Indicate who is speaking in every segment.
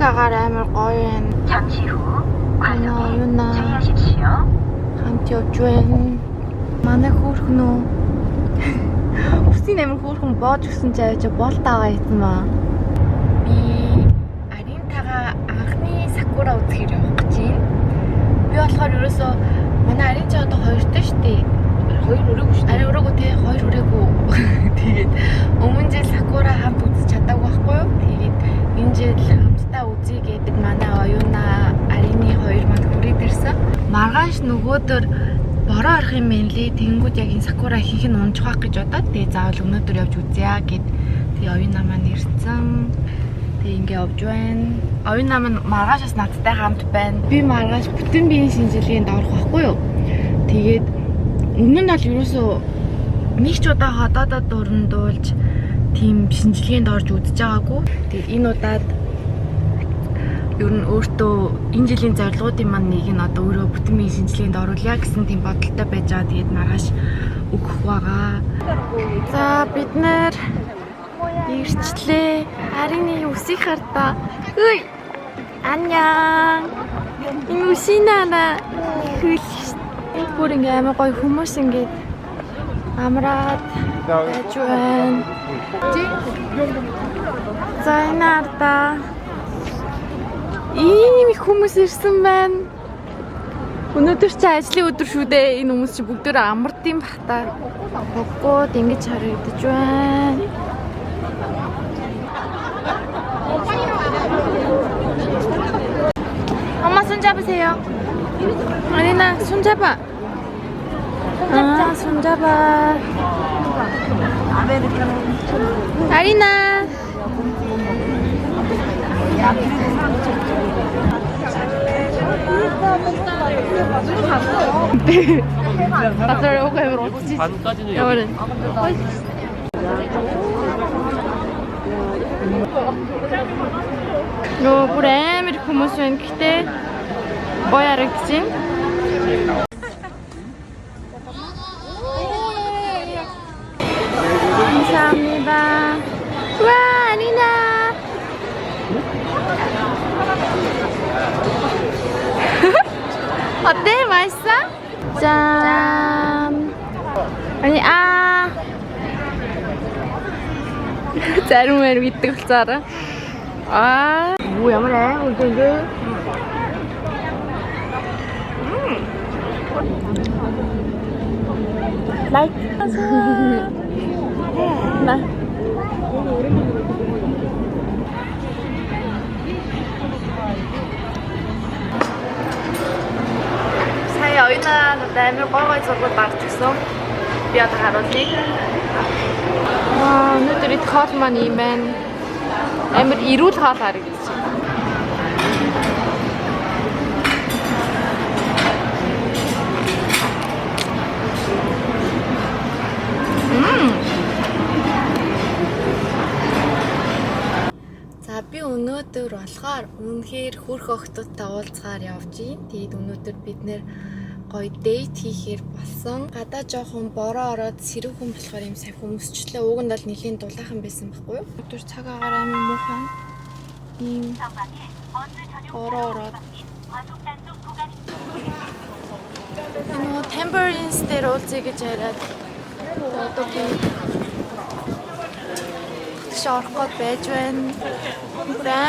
Speaker 1: 아가가 амар гоё юм.
Speaker 2: 잠시 후
Speaker 1: 유나
Speaker 2: 주의하십시오.
Speaker 1: хамт явж байна. Манай хөөрхөн үү. Үсийн амар хөөрхөн боож өгсөн ч авч бол тагаа ийсэн маа. Би Аринтагаа анхны сакура үзэхээр явах гэж байна. Би болохоор ерөөсөө манай Аринчаа одоо 2-т шүү дээ. 2 өрөөгүй шүү. Арай өрөөгүй те 2 өрөөгүй. Тэгээд өмнө жил сакура хамт үзэж чадаагүй байхгүй юу? Тэгээд энэ жил хамтдаа үзье гэдэг манай оюуна Арины 2 манд хүрээд ирсэн. Маргааш нөгөөдөр бороо орох юм байна лээ. Тэнгүүд яг энэ сакура ихэнх нь унж байгаа гэж бодоод тэгээ заавал өнөөдөр явж үзье гэд тэгээ оюуна маань ирсэн. Тэгээ ингээ явж байна. Оюуна маань маргаашаас надтай хамт байна. Би маргааш бүтэн биеийн шинжилгээнд орох байхгүй юу? Тэгээд өмнө нь бол ерөөсөө нэг ч удаа ходоодод дурандуулж тийм шинжилгээнд орж үзэж байгаагүй. Тэгээд энэ удаад ер нь өөртөө энэ жилийн зорилгоудын маань нэг нь одоо өөрөө бүтэн биеийн шинжилгээнд оруулъя гэсэн тийм бодолтой байж байгаа. Тэгээд маргааш өгөх байгаа. За бид нэр ирчлээ. Арины үсийг хардаа. Үй! 안녕. 이 үсинаа хөл. Энд бүр ингээ амар гоё хүмүүс ингээ амраад байж байна. За энэ ардаа ийм их хүмүүс ирсэн байна. Өнөөдөр чи ажлын өдөр шүү дээ. Энэ хүмүүс чи бүгдөө амард юм бах та. Боггоод ингэж харагдаж байна. 엄마 손 잡으세요. 아리나 손 잡아. 아, 손 잡아. 아리나. 나들 오고 해볼 어찌?
Speaker 3: 반까지는
Speaker 1: 여러분. 요 불에 미리 고무수엔 그때 뭐야 렉지? 감사합니다. 와 아리나. 어때? 맛있어? 짠. 아니 아. 자루매를 밑에 걸자라. 아 뭐야 그래? 어떡해? 라이트. 나. 사이 어이나 나를 꺼가지고 말했어. 미안해 하루지. 와 오늘들이 카드만 이면 амар ирүүл хаал харагдаж байна. За би өнөөдөр болохоор үнэхээр хөрх охтуудтай уулзгаар явж гин. Тэгээд өнөөдөр бид нэр гоё дейт хийхээр болсон. Гадаа жоохон бороо ороод сэрүүхэн болохоор юм сайн хүмүүсчлээ. Уг нь бол нэлийн дулаахан байсан байхгүй юу? Өдөр цаг агаар амин муухан. Ийм бороо ороод. Энэ Tambourines дээр уулзъя гэж яриад одоо би шорох гээд байж байна.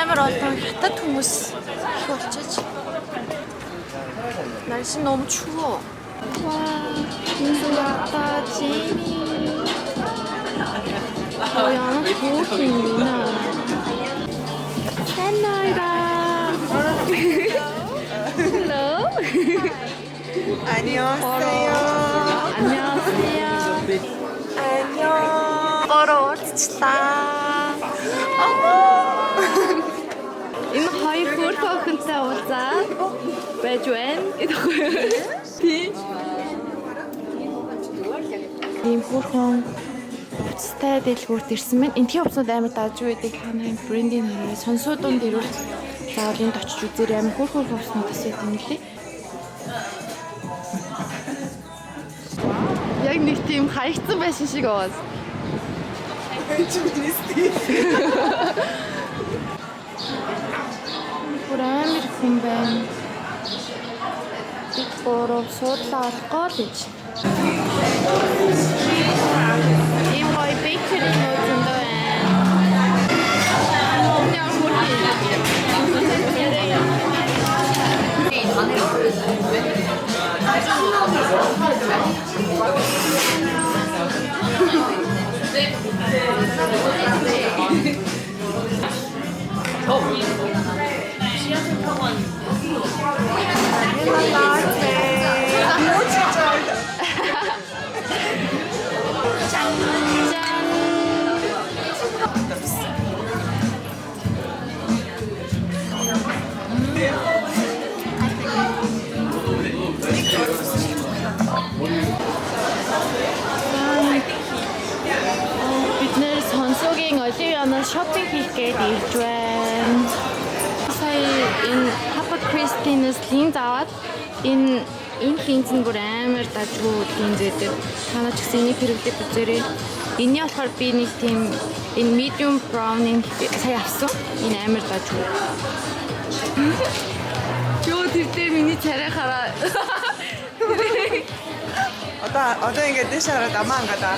Speaker 1: Амар олон хятад хүмүүс их болчихж. 날씨 너무 추워. 와, 진짜 왔다, 제니. 양은 좋으시구나. 샌나이다. Hello.
Speaker 4: 안녕하세요.
Speaker 1: 안녕하세요.
Speaker 4: 안녕.
Speaker 1: 걸어왔다. Энэ хоёр хөрх охинтой уулзаад байж байна. Тийм хөрхөн уцтай дэлгүүрт ирсэн байна. Энтхийн хувцсууд амар дааж байдаг. Ханаа брендийн нэрээр сонсуудын дэрүүл заавал энд очиж үзээрэй. Амар хөрхөн хувцснуудаас байдаг юм лээ. Яг нэг тийм хаягдсан байсан шиг аваад. бүр амар хүн байна. Бид гурав суудлаа орох гэж. Ийм гоё бэкери нууцнд байна. Яа бид нэр сонсогийн Оливианаас шопинг хийх гээд ирж байна. Сая энэ Papa Christine-с линз аваад энэ линз нь бүр амар дажгүй линз гэдэг. Танаа ч гэсэн энийг хэрэглээд үзээрэй. Энийний болохоор би нэг тийм энэ medium brown-ыг сая авсан. Энэ амар дажгүй. Юу тэр дээр миний царай хараа.
Speaker 4: Одоо ингээд дэш хараад амаа ангаадаа.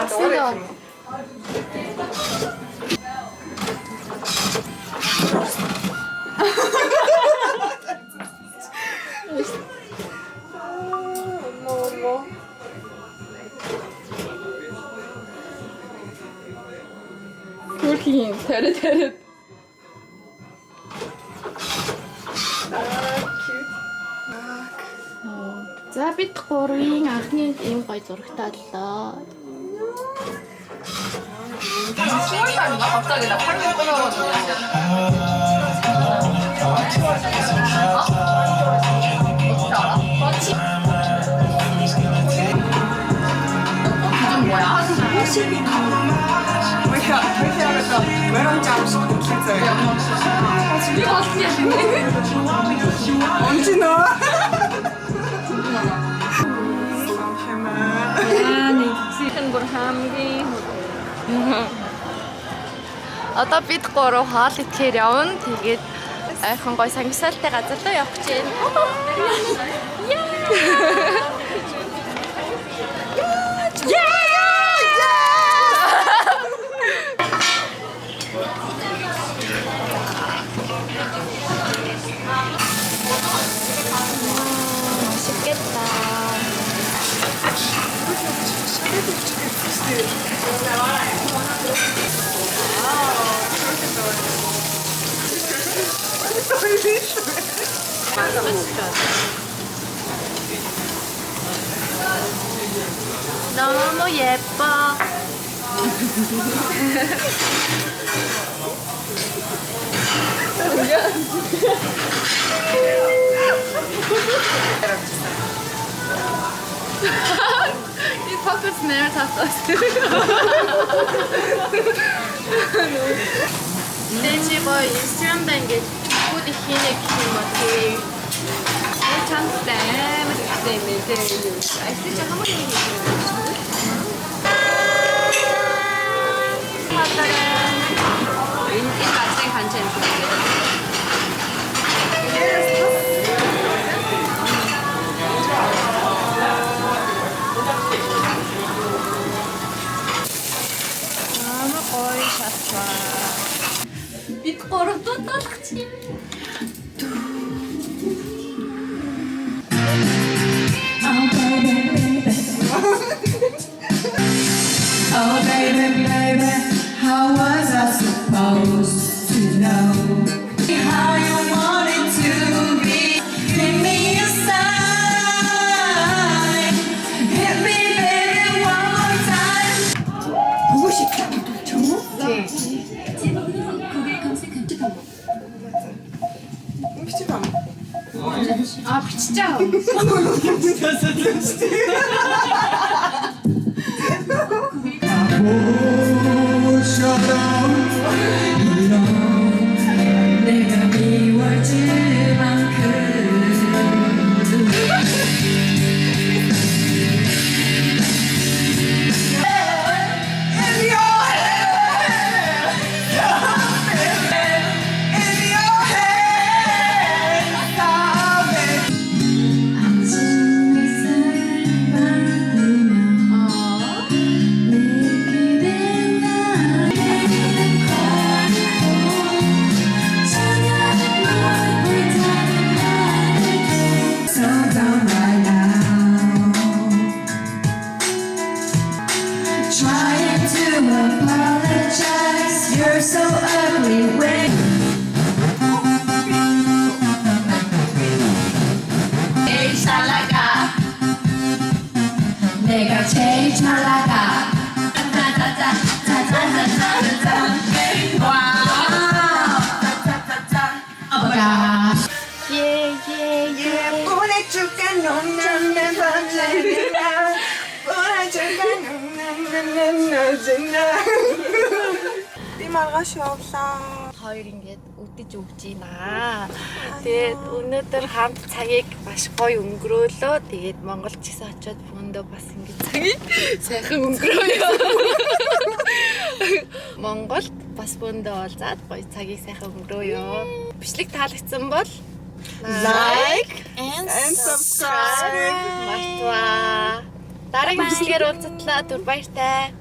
Speaker 1: Асуулаа. Түрхийн тэрэт. За бид гурвын анхны ийм гоё зурагтай боллоо.
Speaker 2: 갑자기 나 팔뚝 끊어가지고. 어떻게 알아? 맞지? 이건 뭐야?
Speaker 4: 회사에서 외롭지 않으시고 괜찮아요.
Speaker 2: 이거 어떻게 해?
Speaker 4: 언제 나와?
Speaker 1: Одоо бид гурав хаал идэхээр явна. Тэгээд айхан гой сангисаалтай газар руу явах гэж байна. 맛있겠다. 너무 예뻐. 이 포커스 내일 샀어. Дэнчи бой инстаграм дэнгэж бүгд их хийнэ гэх юм ба тий. Чантай амар ихтэй мэдээ юу. Айсч хамаг юм хийх.
Speaker 2: 이 같은 간체는
Speaker 1: 너무 거이셨어.
Speaker 2: 밑거로 또 떠닥치.
Speaker 3: Oh baby, baby, how was I supposed to know how you wanted to be? Give me a sign, hit me baby one more time. 보고 싶다, 정우? 네. 거기에 검색한 적 한 번.
Speaker 4: 피치도 안
Speaker 2: 아 진짜.
Speaker 3: 내가 미워질 만큼 거야.
Speaker 4: 보내줄까 너는 내 번째나 보내줄까 너는 네 말가시 없어.
Speaker 1: Хоёр ингээд өдөж өгч байна. Тэгээд өнөөдөр хамт цагийг маш гоё өнгөрөөлөө. Тэгээд Монголд ч гэсэн очиод бүгдөө бас ингээд цагийг сайхан өнгөрөөё. Монголд бас бүгдөө олзаад гоё цагийг сайхан өнгөрөөё. Бичлэг таалагдсан бол like and subscribe мартваа. Дараагийн бичлэгээр уулзтлаа. Түр баяртай.